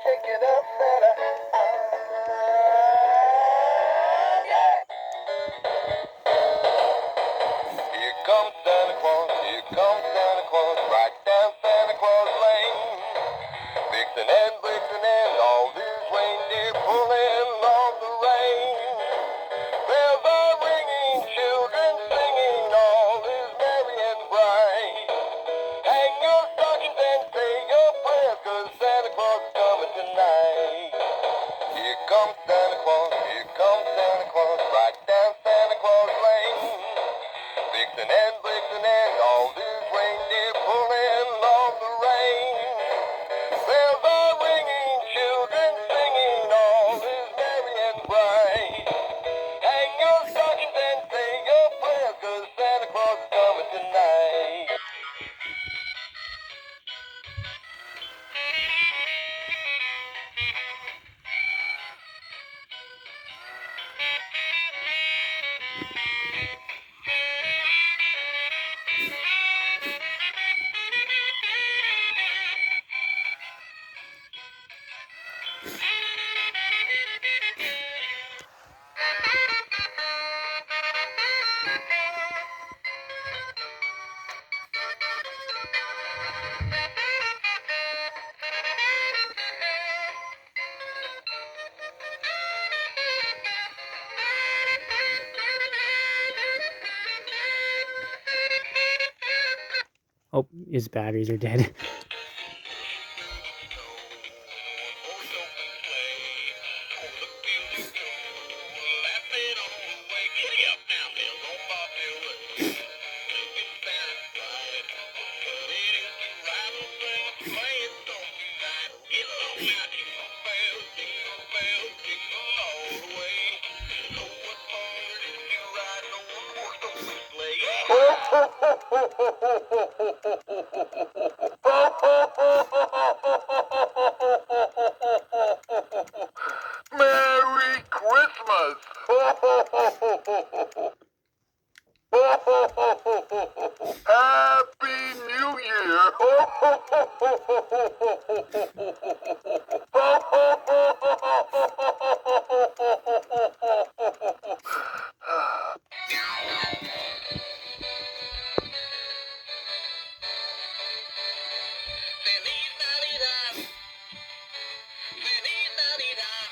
shake it up, Santa. Yeah. Here comes Santa Claus, here comes Santa Claus, right down Santa Claus Lane. Vixen and Blitzen and all these reindeer pulling on the rein. Bells are ringing, children singing, all is merry and bright. Hang your stockings and say your prayers, 'cause Santa Claus is coming tonight. Here comes Santa Claus, here comes Santa Claus, right down Santa Claus Lane. Vixen and Blitzen and all these reindeer pulling on the rein. Bells are ringing, children singing, all is merry and bright. Hang your stockings and say your prayers, 'cause Santa Claus is coming tonight. Oh, his batteries are dead. Merry Christmas! Happy New Year! Feliz Navidad. Feliz Navidad.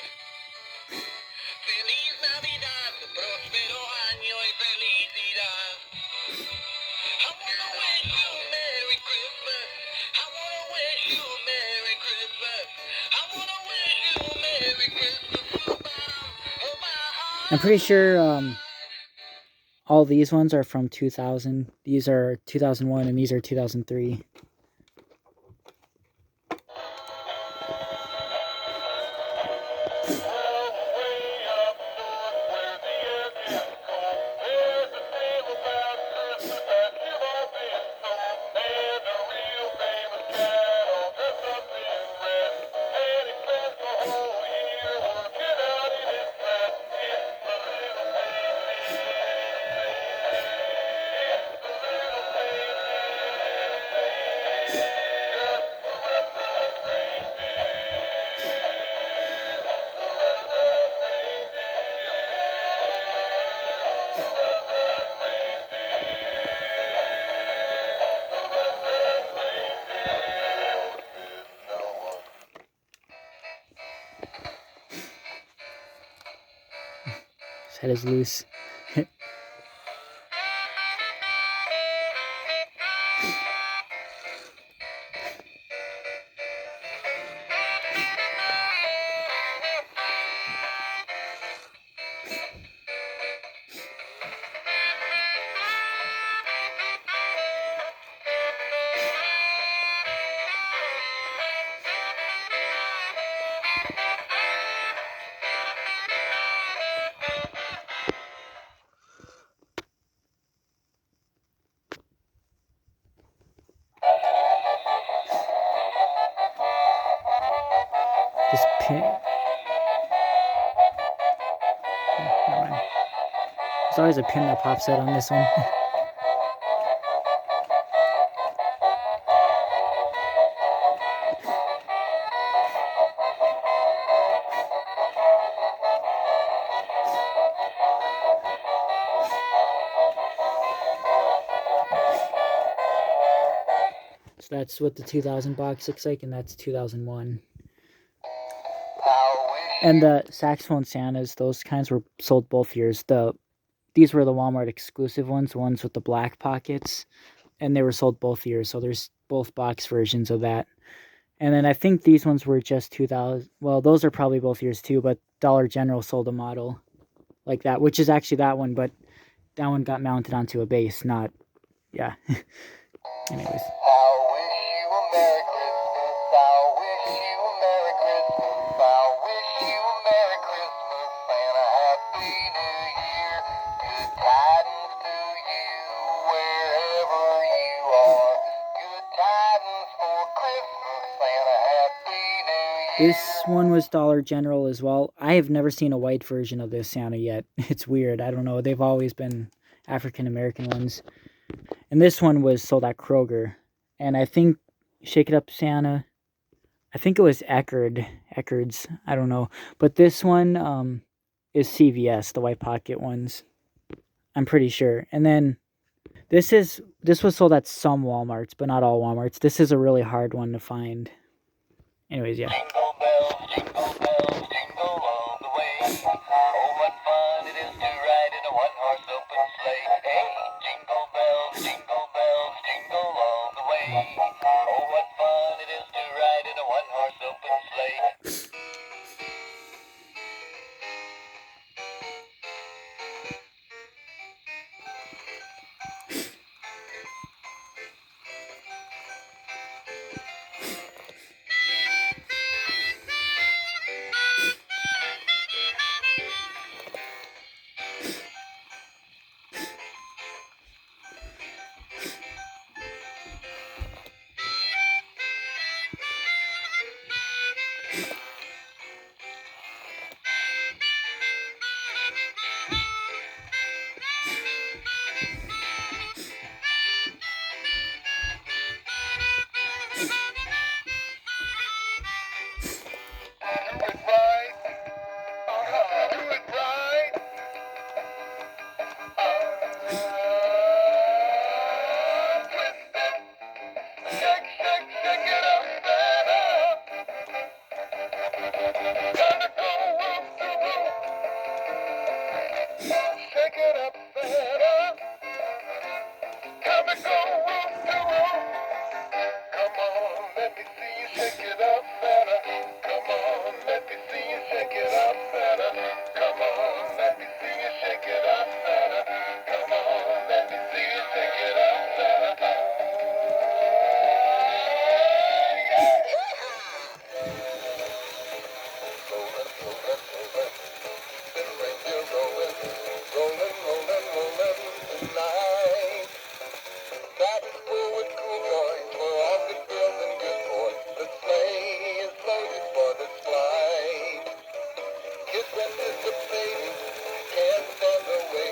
Feliz Navidad. Próspero año y felicidad. I wanna wish you a Merry Christmas. I wanna wish you a Merry Christmas. I wanna wish you a Merry Christmas. I'm pretty sure all these ones are from 2000. These are 2001 and these are 2003. His head is loose. This pin. Never mind. There's always a pin that pops out on this one. So that's what the 2000 box looks like, and that's 2001. And the saxophone Santas, those kinds were sold both years. These were the Walmart exclusive ones with the black pockets, and they were sold both years. So there's both box versions of that. And then I think these ones were just 2000. Well, those are probably both years too, but Dollar General sold a model like that, which is actually that one, but that one got mounted onto a base, not, yeah. Anyways. I wish you a Merry Christmas. I wish you a Merry Christmas. I wish you a Merry Christmas and a Happy New Year. Good tidings to you wherever you are. Good tidings for Christmas and a Happy New Year. This one was Dollar General as well. I have never seen a white version of this Santa yet. It's weird. I don't know. They've always been African American ones. And this one was sold at Kroger. And I think Shake It Up Santa, I think it was Eckerd's, I don't know. But this one is CVS, the white pocket ones. I'm pretty sure. And then this was sold at some Walmarts, but not all Walmarts. This is a really hard one to find. Anyways, yeah. Jingle bells, jingle all the way. Oh, what fun it is to ride in a one-horse open sleigh. Hey, jingle bells, jingle all the way. Oh, what fun it is to ride in a one-horse open sleigh.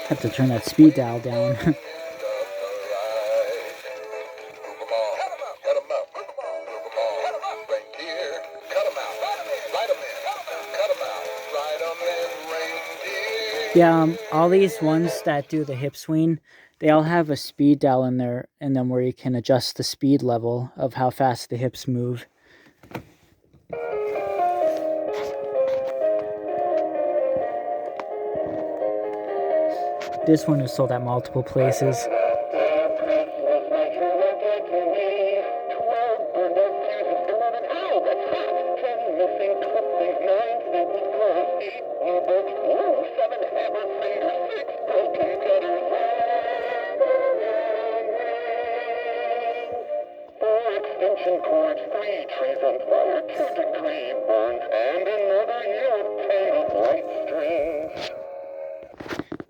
Have to turn that speed dial down. Yeah, all these ones that do the hip swing, they all have a speed dial in them where you can adjust the speed level of how fast the hips move. This one is sold at multiple places.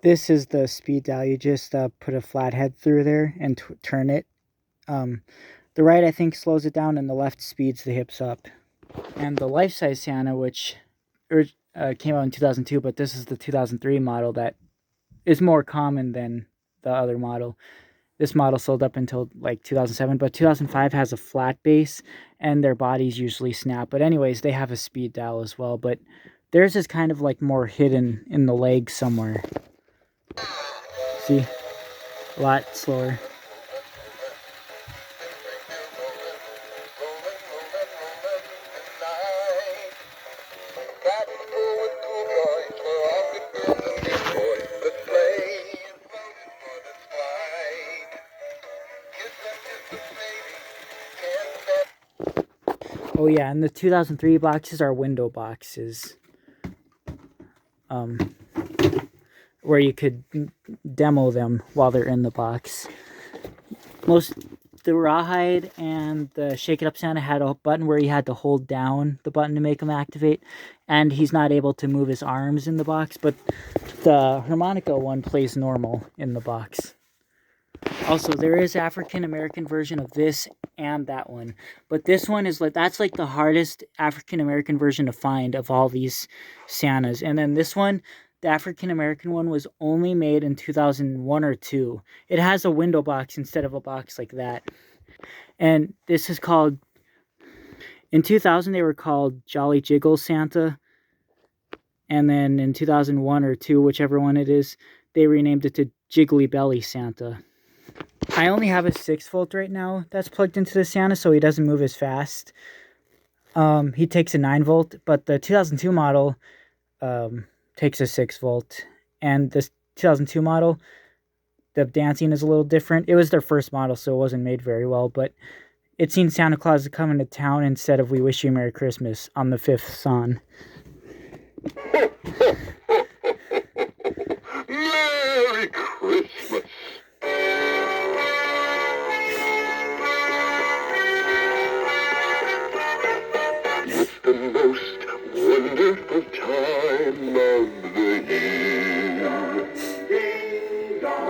This is the speed dial. You just put a flathead through there and turn it. The right, I think, slows it down, and the left speeds the hips up. And the life-size Santa, which came out in 2002, but this is the 2003 model that is more common than the other model. This model sold up until like 2007, but 2005 has a flat base, and their bodies usually snap. But anyways, they have a speed dial as well, but theirs is kind of like more hidden in the leg somewhere. See? A lot slower. riding full with cool boys for all the girls and big boys. The sleigh is loaded for this flight. Kids are anticipating 10 Oh yeah, and the 2003 boxes are window boxes. Where you could demo them while they're in the box. The Rawhide and the Shake It Up Santa had a button where you had to hold down the button to make them activate, and he's not able to move his arms in the box, but the harmonica one plays normal in the box. Also, there is African American version of this and that one, but this one is that's like the hardest African American version to find of all these Santas. And then this one, the African American one, was only made in 2001 or 2. It has a window box instead of a box like that. And this is called, in 2000 they were called Jolly Jiggle Santa. And then in 2001 or 2, whichever one it is, they renamed it to Jiggly Belly Santa. I only have a 6-volt right now that's plugged into the Santa, so he doesn't move as fast. He takes a 9-volt, but the 2002 model takes a 6-volt. And this 2002 model, the dancing is a little different. It was their first model, so it wasn't made very well, but it's seen Santa Claus coming to town instead of We Wish You a Merry Christmas on the 5th song. Merry Christmas. It's the most wonderful time of the year.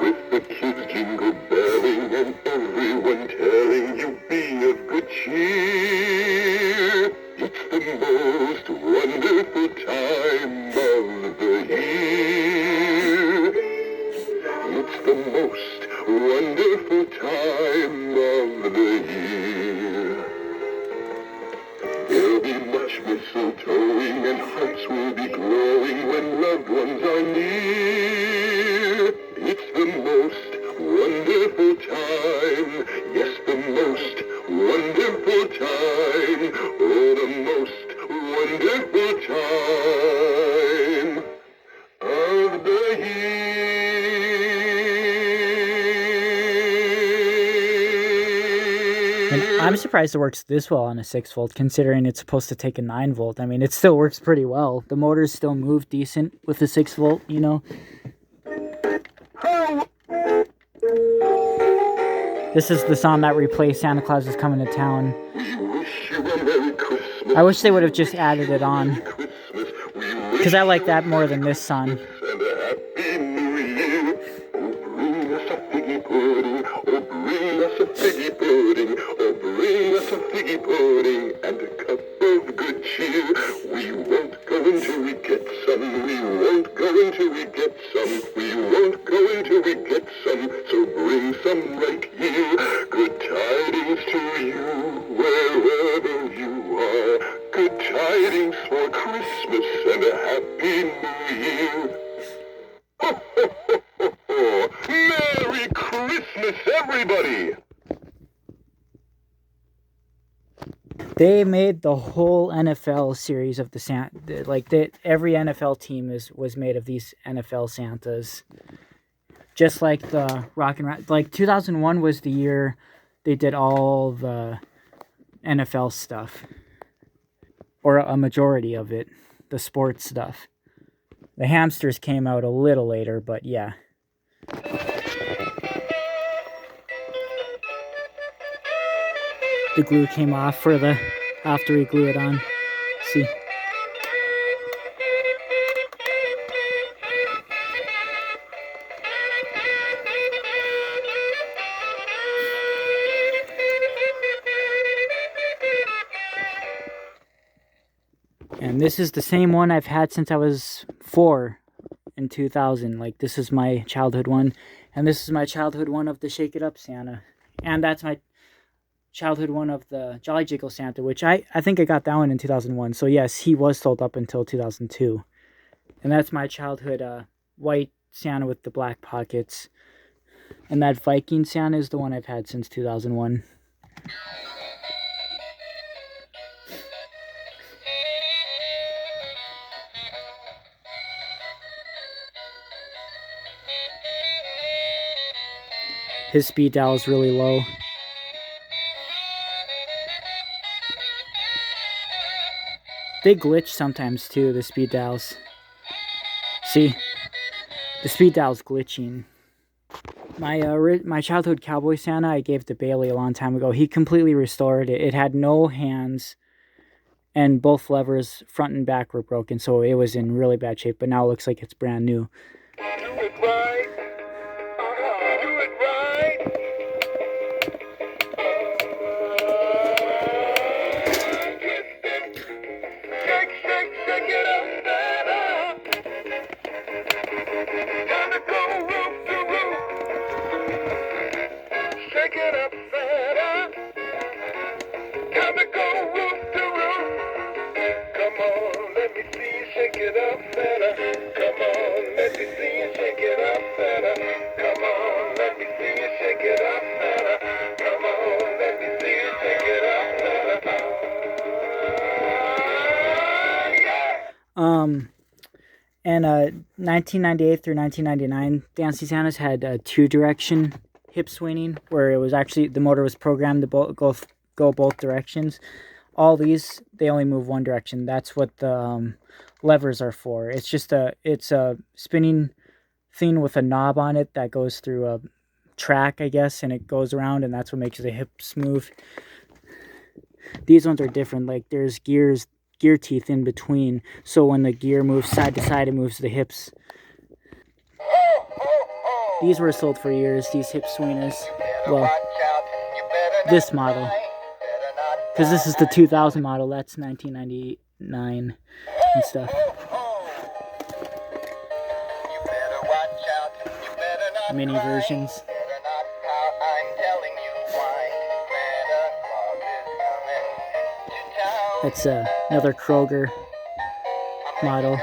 With the kids jingle belling and everyone telling you be of good cheer. It's the most wonderful time of the year. It's the most wonderful time of the year. There'll be much mistletoeing and hearts will be glowing when loved ones are near. It's the most wonderful time, yes, the most wonderful time, oh, the most wonderful time of the year. And I'm surprised it works this well on a 6-volt, considering it's supposed to take a 9-volt. I mean, it still works pretty well. The motors still move decent with the 6-volt, you know. This is the song that replaced Santa Claus is Coming to Town. I wish they would have just added it on, because I like that more than this song. Bring us a figgy pudding and a cup of good cheer. We won't go until we get some. We won't go until we get some. We won't go until we get some. So bring some right here. Good tidings to you wherever you are. Good tidings for Christmas and a happy New Year. Ho, ho, ho, ho, ho. Merry Christmas, everybody! They made the whole NFL series of the Santa. Like, every NFL team was made of these NFL Santas. Just like the Rock and Roll. Like, 2001 was the year they did all the NFL stuff. Or a majority of it. The sports stuff. The hamsters came out a little later, but yeah. The glue came off for the after we glue it on. See. And this is the same one I've had since I was 4 in 2000. Like, this is my childhood one. And this is my childhood one of the Shake It Up Santa. And that's my childhood one of the Jolly Jiggle Santa, which I think I got that one in 2001. So yes, he was sold up until 2002. And that's my childhood white Santa with the black pockets. And that Viking Santa is the one I've had since 2001. his speed dial is really low. They glitch sometimes too, the speed dials. See? The speed dial's glitching. My childhood cowboy Santa I gave to Bailey a long time ago. He completely restored it. It had no hands, and both levers, front and back, were broken, so it was in really bad shape, but now it looks like it's brand new. Do it right. Do it right. Shake it up, Santa. Gotta go roof to roof. Shake it up, Santa. Gotta go roof to roof. Come on, let me see you shake it up, Santa. Come on, let me see you shake it up, Santa. Come on, let me see you shake it up, Santa. Come on, let me see you shake it up, Santa. And 1998 through 1999, Dancing Santas had two-direction hip swinging, where it was actually, the motor was programmed to go both directions. All these, they only move one direction. That's what the levers are for. It's just it's a spinning thing with a knob on it that goes through a track, I guess, and it goes around, and that's what makes the hips move. These ones are different. Like, there's gear teeth in between, so when the gear moves side to side, it moves the hips. These were sold for years, these hip swingers. Well, this model, because this is the 2000 model, that's 1999 and stuff. Mini versions. That's another Kroger model.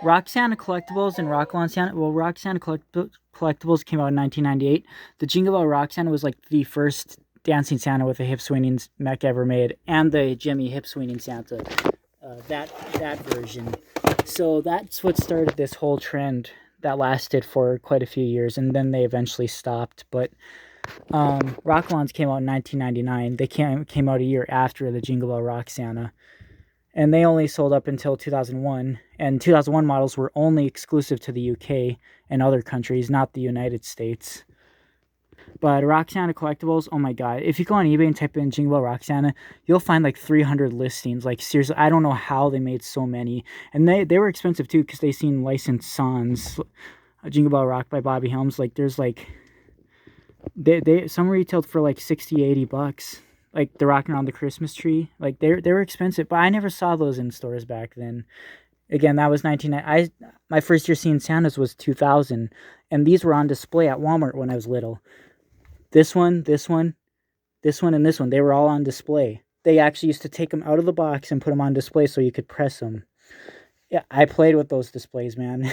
Rock Santa Collectibles and Rock Lawn Santa. Well, Rock Santa Collectibles came out in 1998. The Jingle Bell Rock Santa was like the first Dancing Santa with a hip swinging mech ever made, and the Gemmy hip swinging Santa, that version. So that's what started this whole trend that lasted for quite a few years, and then they eventually stopped. But Rock Lawns came out in 1999. They came out a year after the Jingle Bell Rock Santa. And they only sold up until 2001. And 2001 models were only exclusive to the UK and other countries, not the United States. But Rock Santa Collectibles, oh my god. If you go on eBay and type in Jingle Bell Rock Santa, you'll find like 300 listings. Like, seriously, I don't know how they made so many. And they were expensive too, because they seen licensed songs. Jingle Bell Rock by Bobby Helms. Like, there's like... some retailed for like 60, 80 bucks. Like the Rockin' Around the Christmas Tree, like they were expensive, but I never saw those in stores back then. Again, that was my first year seeing Santas was 2000, and these were on display at Walmart when I was little. This one, and this one, they were all on display. They actually used to take them out of the box and put them on display so you could press them. Yeah, I played with those displays, man.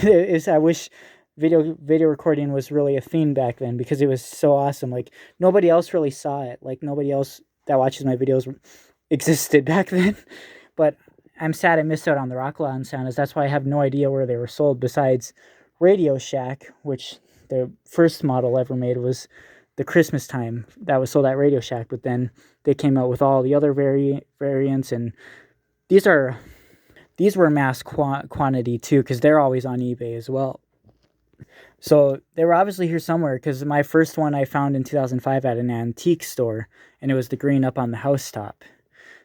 I wish video recording was really a thing back then, because it was so awesome. Like, nobody else really saw it. Like, nobody else that watches my videos existed back then. But I'm sad I missed out on the Rock Lawn Santas. That's why I have no idea where they were sold, besides Radio Shack, which the first model ever made was the Christmas time. That was sold at Radio Shack, but then they came out with all the other variants, and these were mass quantity too, because they're always on eBay as well. So they were obviously here somewhere, because my first one I found in 2005 at an antique store, and it was the green up on the housetop.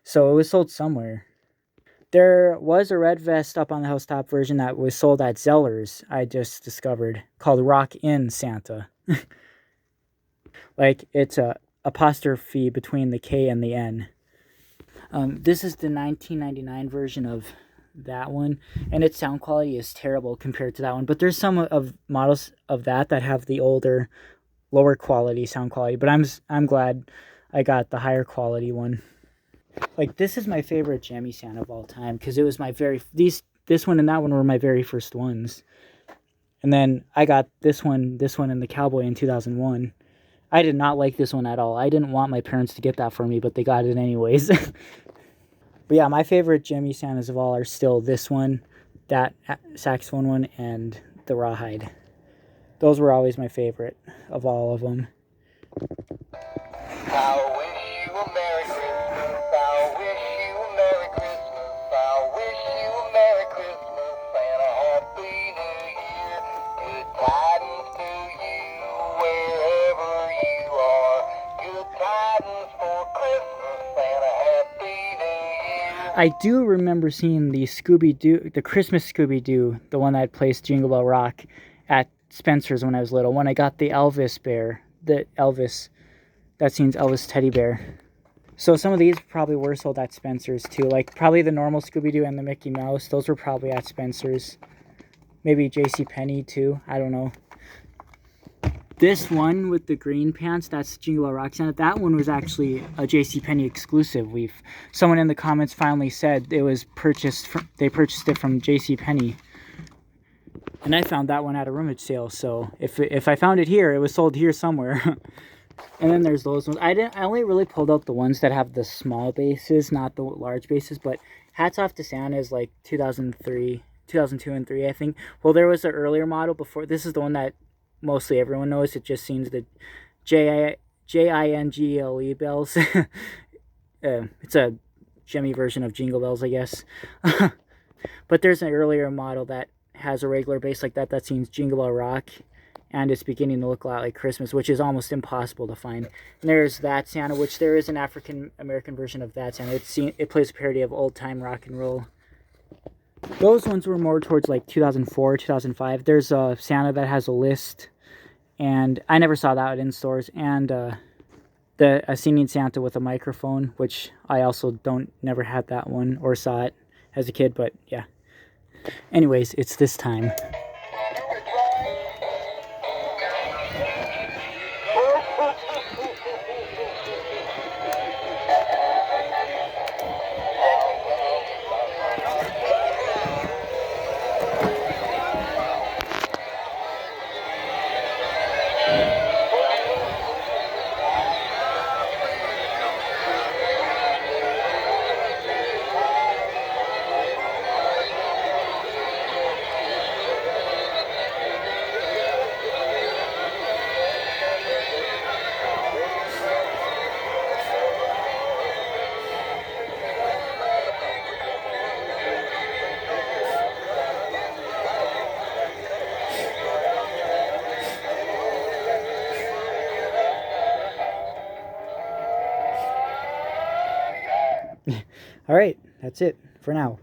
So it was sold somewhere. There was a red vest up on the housetop version that was sold at Zeller's, I just discovered, called Rock In Santa. Like, it's a apostrophe between the K and the N. This is the 1999 version of that one, and its sound quality is terrible compared to that one. But there's some of models of that have the older, lower quality sound quality. But I'm glad I got the higher quality one. Like, this is my favorite Gemmy Santa of all time because it was my this one and that one were my very first ones. And then I got this one, and the Cowboy in 2001. I did not like this one at all. I didn't want my parents to get that for me, but they got it anyways. But yeah, my favorite Gemmy Santas of all are still this one, that saxophone one, and the rawhide. Those were always my favorite of all of them. I wish you a Merry Christmas. I wish you a Merry Christmas. I wish you a Merry Christmas and a Happy New Year. Good tidings to you wherever you are. Good tidings for Christmas and a Happy New Year. I do remember seeing the Christmas Scooby-Doo, the one that plays Jingle Bell Rock, at Spencer's when I was little. When I got the Elvis bear, that scene's Elvis teddy bear. So some of these probably were sold at Spencer's too. Like probably the normal Scooby-Doo and the Mickey Mouse. Those were probably at Spencer's. Maybe JCPenney too. I don't know. This one with the green pants, that's Jingle Bell Rock Santa. That one was actually a JCPenney exclusive. Someone in the comments finally said it was they purchased it from JCPenney. And I found that one at a rummage sale. So if I found it here, it was sold here somewhere. And then there's those ones. I only really pulled out the ones that have the small bases, not the large bases. But Hats Off to Santa is like 2003, 2002 and 3, I think. Well, there was an earlier model before. This is the one that mostly everyone knows. It just seems the Jingle bells. It's a Gemmy version of Jingle Bells, I guess. But there's an earlier model that has a regular bass like that. That seems Jingle Bell Rock. And it's beginning to look a lot like Christmas, which is almost impossible to find. And there's That Santa, which there is an African-American version of That Santa. It plays a parody of old-time rock and roll. Those ones were more towards like 2004, 2005. There's a Santa that has a list, and I never saw that in stores. And a singing Santa with a microphone, which I also never had that one or saw it as a kid, but yeah. Anyways, it's this time. All right, that's it for now.